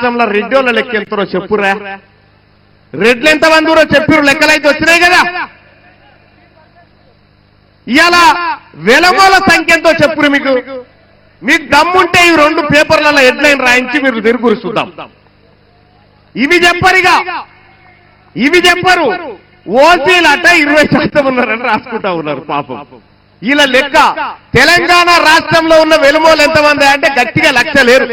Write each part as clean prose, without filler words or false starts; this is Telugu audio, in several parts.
రాష్ట్రంలో రెడ్డోళ్ళ లెక్క ఎంతరో చెప్పురా, రెడ్లు ఎంతమంది ఊరో చెప్పారు, లెక్కలైతే వచ్చినాయి కదా. ఇవాళ వెలమోల సంఖ్య ఎంతో చెప్పురు. మీకు దమ్ముంటే ఈ 2 పేపర్లలో హెడ్లైన్ రాయించి మీరు తిరుగురు చూద్దాం. ఇవి చెప్పరిగా, ఇవి చెప్పరు. ఓసీలట 20% ఉన్నారని రాసుకుంటా ఉన్నారు పాపం. ఇలా లెక్క తెలంగాణ రాష్ట్రంలో ఉన్న వెలుమోలు ఎంతమంది అంటే గట్టిగా 1,00,000 లేరు.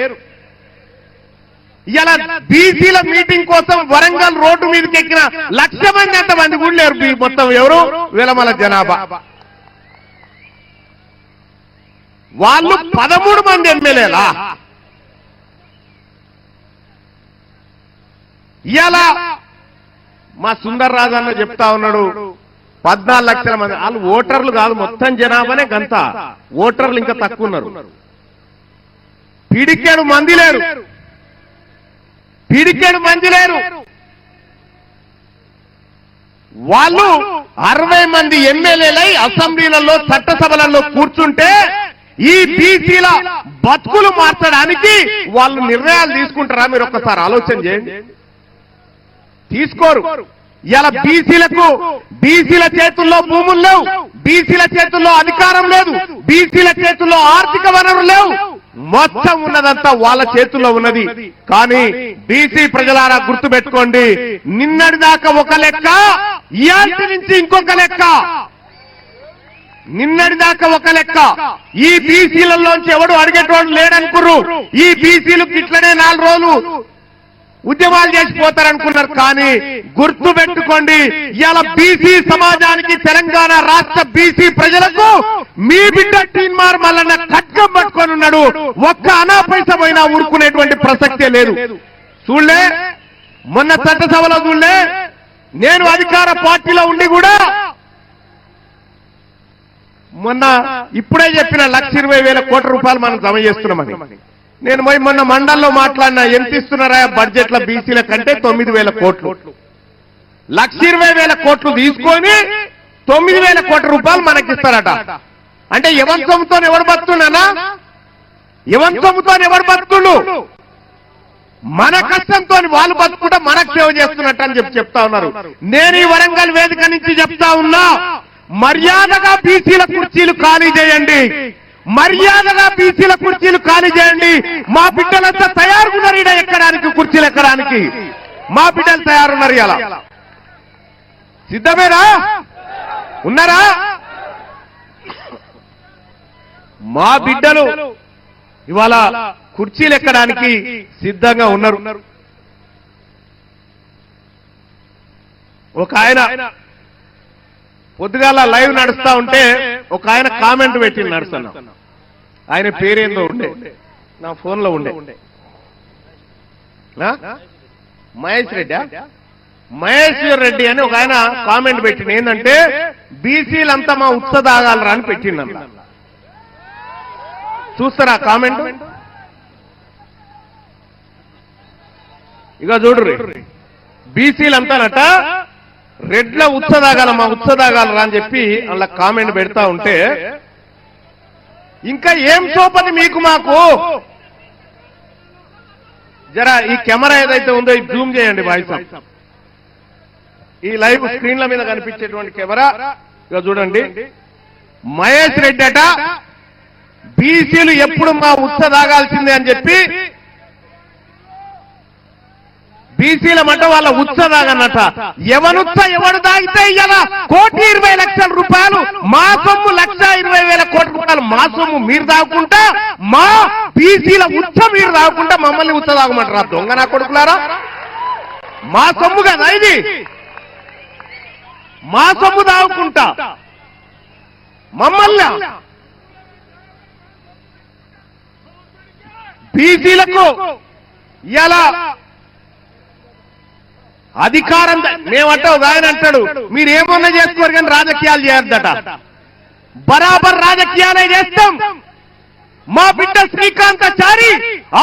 ఇలా బీసీల మీటింగ్ కోసం వరంగల్ రోడ్డు మీదకి ఎక్కిన 1,00,000 మంది ఎంతమంది కూడా లేరు. మొత్తం ఎవరు వెలమల జనాభా. వాళ్ళు 13 మంది ఎమ్మెల్యేలా. ఇవాళ మా సుందర్ రాజు అన్న చెప్తా ఉన్నాడు 14 లక్షల మంది. వాళ్ళు ఓటర్లు కాదు, మొత్తం జనాభానే గంత. ఓటర్లు ఇంకా తక్కువ ఉన్నారు. పిడికేడు మంది లేరు, పిడికేడు మంది లేరు. వాళ్ళు 60 మంది ఎమ్మెల్యేలై అసెంబ్లీలలో చట్టసభలలో కూర్చుంటే ఈ బీసీల బతుకులు మార్చడానికి వాళ్ళు నిర్ణయాలు తీసుకుంటారా? మీరు ఒక్కసారి ఆలోచన చేయండి. తీసుకోరు. ఇలా బీసీల చేతుల్లో భూములు లేవు, బీసీల చేతుల్లో అధికారం లేదు, బీసీల చేతుల్లో ఆర్థిక వనరులు లేవు. మొత్తం ఉన్నదంతా వాళ్ళ చేతుల్లో ఉన్నది. కానీ బీసీ ప్రజలారా గుర్తుపెట్టుకోండి, నిన్నటి దాకా ఒక లెక్క, ఇయాల్టి నుంచి ఇంకొక లెక్క. నిన్నటి దాకా ఒక లెక్క. ఈ బీసీలలోంచి ఎవడు అడిగేటోడు లేడనుకున్నారు. ఈ బీసీలకు ఇట్లనే 4 రోజులు ఉద్యమాలు చేసిపోతారనుకున్నారు. కానీ గుర్తు పెట్టుకోండి, ఇవాళ బీసీ సమాజానికి, తెలంగాణ రాష్ట్ర బీసీ ప్రజలకు మీ బిడ్డ టీన్మార్ మల్లన్న ఖడ్గం పట్టుకొని ఉన్నాడు. ఒక్క అనా పైసా పోయినా ఊరుకునేటువంటి ప్రసక్తే లేదు. చూడలే మొన్న చట్టసభలో, చూడలే నేను అధికార పార్టీలో ఉండి కూడా మొన్న ఇప్పుడే చెప్పిన 1,20,000 కోట్ల రూపాయలు మనం జమ చేస్తున్నామని. నేను మొన్న మండల్లో మాట్లాడినా, ఎంత ఇస్తున్నారా బడ్జెట్ల బీసీల కంటే 9,000 కోట్లు. 1,20,000 కోట్లు తీసుకొని 9,000 కోట్ల రూపాయలు మనకిస్తారట. అంటే ఎవరి సొమ్ముతో ఎవరు బతుకున్నానా? ఎవరి సొమ్ముతో ఎవరు బతుకులు? మన కష్టంతో వాళ్ళు బతుకుంటే మనకు సేవ చేస్తున్నట్టు అని చెప్తా ఉన్నారు. నేను ఈ వరంగల్ వేదిక నుంచి చెప్తా ఉన్నా, మర్యాదగా బీసీల కుర్చీలు ఖాళీ చేయండి, మర్యాదగా బీసీల కుర్చీలు ఖాళీ చేయండి. మా బిడ్డలంతా తయారున్నారు ఈడ ఎక్కడానికి, కుర్చీలు ఎక్కడానికి మా బిడ్డలు తయారున్నారు. ఇలా సిద్ధమేనా? ఉన్నారా? మా బిడ్డలు ఇవాళ కుర్చీలు ఎక్కడానికి సిద్ధంగా ఉన్నారు. ఒక ఆయన పొద్దుగాల లైవ్ నడుస్తా ఉంటే ఒక ఆయన కామెంట్ పెట్టి నడుస్తున్నా. ఆయన పేరేందో ఉండే, నా ఫోన్లో ఉండే. మహేశ్వర్ రెడ్డి అని ఒక ఆయన కామెంట్ పెట్టింది. ఏంటంటే బీసీలంతా మా ఉత్సదాగాలరా అని పెట్టిందన్న. చూస్తారా కామెంట్? ఇక చూడరు, బీసీలంతానట రెడ్ల ఉత్సదాగాల, మా ఉత్సదాగాలరా అని చెప్పి అలా కామెంట్ పెడతా ఉంటే, ఇంకా ఏం సోపది మీకు మాకు? జరా ఈ కెమెరా ఏదైతే ఉందో ఇది జూమ్ చేయండి వాయిస్. ఈ లైవ్ స్క్రీన్ల మీద కనిపించేటువంటి కెమెరా ఇక చూడండి. మహేష్ రెడ్డి అట బీసీలు ఎప్పుడు మా ఉత్సదాగాల్సిందే అని చెప్పి, బీసీల మాట వాళ్ళ ఉత్సదాగన్నట. ఎవనుత్స ఎవడు దాగితే ఇలా 1,20,00,000 రూపాయలు మా సొమ్ము, 1,20,000 కోట్ల రూపాయలు మా సొమ్ము మీరు దాగుకుంటా, మా బీసీల ఉత్స మీరు దాగుకుంటా మమ్మల్ని ఉత్స దాగమంటారా? దొంగ నా కొడుకులారా, మా సొమ్ము కదా ఇది, మా సొమ్ము దాగుకుంటా మమ్మల్ని. బీసీలకు ఇలా అధికారం మేమంటే ఒక ఆయన అంటాడు, మీరేమన్నా చేసుకోరు కానీ రాజకీయాలు చేయొద్దట. బరాబర్ రాజకీయాలే చేస్తాం. మా బిడ్డ శ్రీకాంతాచారి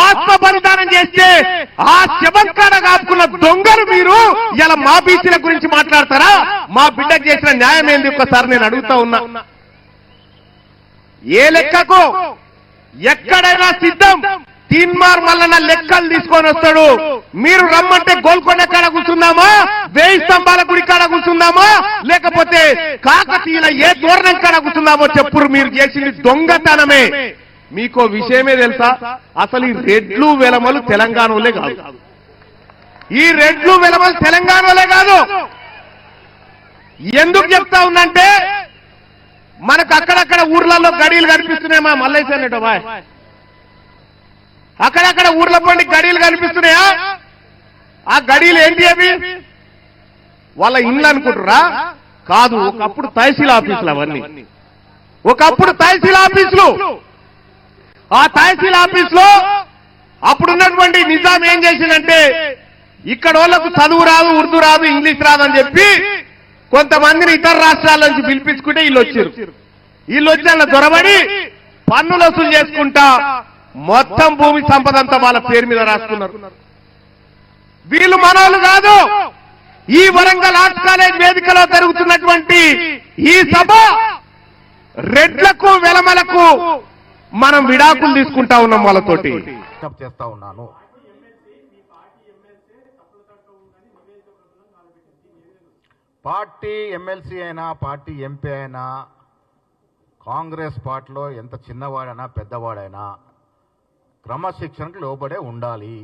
ఆత్మ బలిదానం చేస్తే ఆ శవంకాడ కాపుకున్న దొంగలు మీరు ఇలా మా బీసీల గురించి మాట్లాడతారా? మా బిడ్డకు చేసిన న్యాయం ఏంది ఒక్కసారి నేను అడుగుతా ఉన్నా. ఏ లెక్కకు ఎక్కడైనా సిద్ధం, తీన్మార్ మల్లన్న లెక్కలు తీసుకొని వస్తాడు. మీరు రమ్మంటే గోల్కొండ కాడ కూర్చుందామా, 1000 స్తంభాల గుడి కాడ కూర్చుందామా, లేకపోతే కాకతీయుల ఏ తోరణం కాడ కూర్చుందామో చెప్పురు. మీరు చేసింది దొంగతనమే. మీకో విషయమే తెలుసా, అసలు ఈ రెడ్లు వెలమలు తెలంగాణలో కాదు. ఈ రెడ్లు వెలమలు తెలంగాణలో కాదు. ఎందుకు చెప్తా ఉందంటే మనకు అక్కడక్కడ ఊర్లలో గడియలు కనిపిస్తున్నాయి. మా మల్లేశ్వర బాయ్, అక్కడక్కడ ఊర్ల పండి గడియలు కనిపిస్తున్నాయా? ఆ గడియలు ఏంటి అవి? వాళ్ళ ఇండ్లు అనుకుంటురా? కాదు, ఒకప్పుడు తహసీల్ ఆఫీసులు అవన్నీ. ఒకప్పుడు తహసీల్ ఆఫీసులు. ఆ తహసీల్ ఆఫీసులో అప్పుడున్నటువంటి నిజాం ఏం చేసిందంటే, ఇక్కడ వాళ్ళకు చదువు రాదు, ఉర్దూ రాదు, ఇంగ్లీష్ రాదు అని చెప్పి కొంతమందిని ఇతర రాష్ట్రాల నుంచి పిలిపించుకుంటే వీళ్ళు వచ్చారు. వీళ్ళు వచ్చి అలా దొరబడి పన్నులు వసూలు చేసుకుంటా మొత్తం భూమి సంపద అంతా వాళ్ళ పేరు మీద రాసుకున్నారు. వీళ్ళు మనోళ్ళు కాదు. ఈ వరంగల్ ఆర్ట్స్ కాలేజ్ వేదికలో జరుగుతున్నటువంటి ఈ సభ రెడ్లకు వెలమలకు మనం విడాకులు తీసుకుంటా ఉన్నాం వాళ్ళతోటి. చేస్తా ఉన్నాను. పార్టీ ఎమ్మెల్సీ అయినా పార్టీ ఎంపీ అయినా కాంగ్రెస్ పార్టీలో ఎంత చిన్నవాడైనా పెద్దవాడైనా క్రమశిక్షణకు లోబడే ఉండాలి.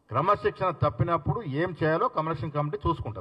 క్రమశిక్షణ తప్పినప్పుడు ఏం చేయాలో కమిషన్ కమిటీ చూసుకుంటుంది.